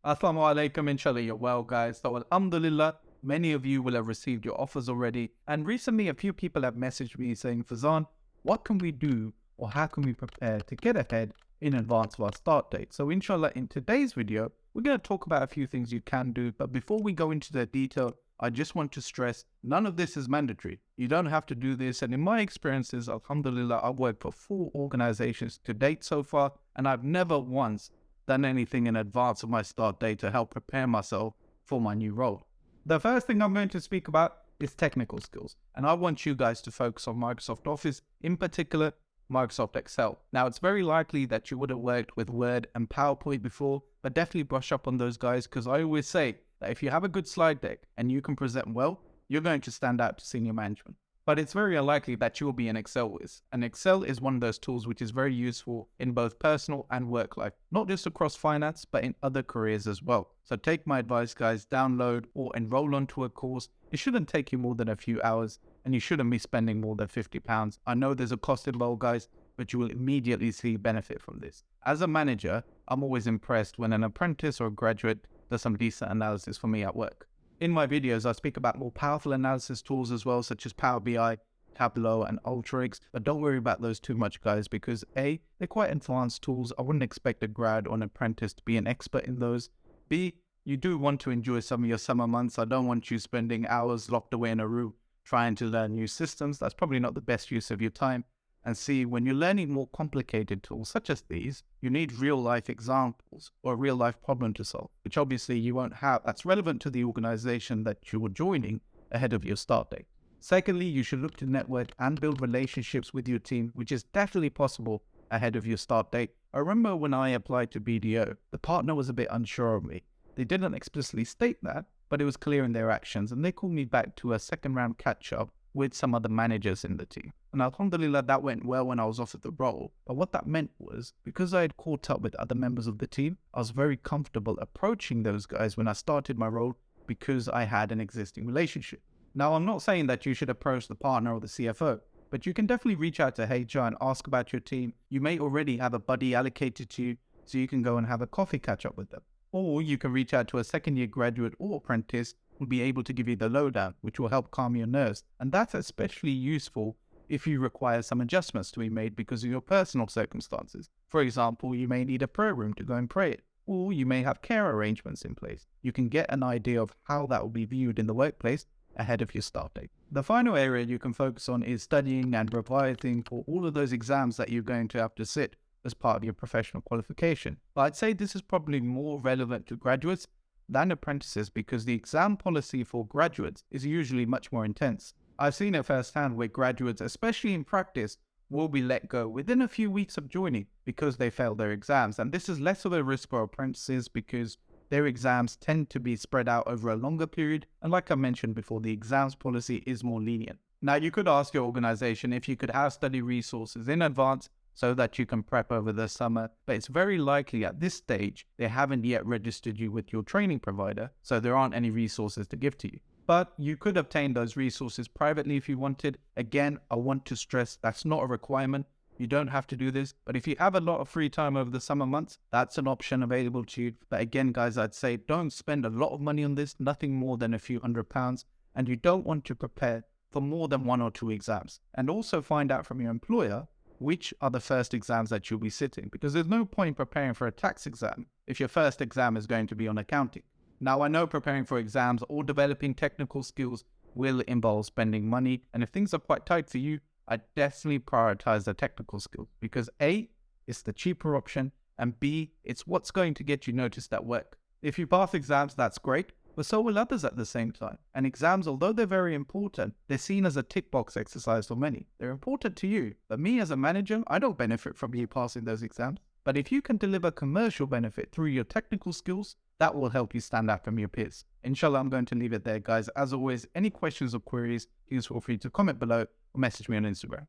Assalamu alaikum, inshallah you're well guys. So alhamdulillah, many of you will have received your offers already. And recently a few people have messaged me saying, Fazan, what can we do or how can we prepare to get ahead in advance of our start date? So inshallah in today's video, we're going to talk about a few things you can do. But before we go into the detail, I just want to stress, none of this is mandatory. You don't have to do this. And in my experiences, alhamdulillah, I've worked for 4 organizations to date so far, and I've never once done anything in advance of my start date to help prepare myself for my new role. The first thing I'm going to speak about is technical skills. And I want you guys to focus on Microsoft Office, in particular, Microsoft Excel. Now, it's very likely that you would have worked with Word and PowerPoint before, but definitely brush up on those guys, because I always say that if you have a good slide deck and you can present well, you're going to stand out to senior management. But it's very unlikely that you will be an Excel whiz. And Excel is one of those tools which is very useful in both personal and work life, not just across finance, but in other careers as well. So take my advice, guys, download or enroll onto a course. It shouldn't take you more than a few hours, and you shouldn't be spending more than £50. I know there's a cost involved, guys, but you will immediately see benefit from this. As a manager, I'm always impressed when an apprentice or a graduate does some decent analysis for me at work. In my videos, I speak about more powerful analysis tools as well, such as Power BI, Tableau, and Ultrix. But don't worry about those too much, guys, because A, they're quite advanced tools. I wouldn't expect a grad or an apprentice to be an expert in those. B, you do want to enjoy some of your summer months. I don't want you spending hours locked away in a room trying to learn new systems. That's probably not the best use of your time. And C, when you're learning more complicated tools such as these, you need real-life examples or a real-life problem to solve, which obviously you won't have. That's relevant to the organization that you are joining ahead of your start date. Secondly, you should look to network and build relationships with your team, which is definitely possible ahead of your start date. I remember when I applied to BDO, the partner was a bit unsure of me. They didn't explicitly state that, but it was clear in their actions, and they called me back to a second-round catch-up with some other managers in the team. And alhamdulillah, that went well when I was offered the role. But what that meant was, because I had caught up with other members of the team, I was very comfortable approaching those guys when I started my role because I had an existing relationship. Now, I'm not saying that you should approach the partner or the CFO, but you can definitely reach out to HR and ask about your team. You may already have a buddy allocated to you, so you can go and have a coffee catch up with them. Or you can reach out to a second-year graduate or apprentice will be able to give you the lowdown, which will help calm your nerves. And that's especially useful if you require some adjustments to be made because of your personal circumstances. For example, you may need a prayer room to go and pray it, or you may have care arrangements in place. You can get an idea of how that will be viewed in the workplace ahead of your start date. The final area you can focus on is studying and revising for all of those exams that you're going to have to sit as part of your professional qualification. But I'd say this is probably more relevant to graduates than apprentices because the exam policy for graduates is usually much more intense. I've seen it firsthand where graduates, especially in practice, will be let go within a few weeks of joining because they failed their exams. And this is less of a risk for apprentices because their exams tend to be spread out over a longer period. And like I mentioned before, the exams policy is more lenient. Now, you could ask your organization if you could have study resources in advance so that you can prep over the summer. But it's very likely at this stage, they haven't yet registered you with your training provider, so there aren't any resources to give to you. But you could obtain those resources privately if you wanted. Again, I want to stress that's not a requirement. You don't have to do this. But if you have a lot of free time over the summer months, that's an option available to you. But again, guys, I'd say don't spend a lot of money on this, nothing more than a few £100s. And you don't want to prepare for more than 1 or 2 exams. And also find out from your employer which are the first exams that you'll be sitting, because there's no point preparing for a tax exam if your first exam is going to be on accounting. Now, I know preparing for exams or developing technical skills will involve spending money, and if things are quite tight for you, I definitely prioritize the technical skills because A, it's the cheaper option, and B, it's what's going to get you noticed at work. If you pass exams, that's great, but so will others at the same time. And exams, although they're very important, they're seen as a tick box exercise for many. They're important to you, but me as a manager, I don't benefit from you passing those exams. But if you can deliver commercial benefit through your technical skills, that will help you stand out from your peers. Inshallah, I'm going to leave it there, guys. As always, any questions or queries, please feel free to comment below or message me on Instagram.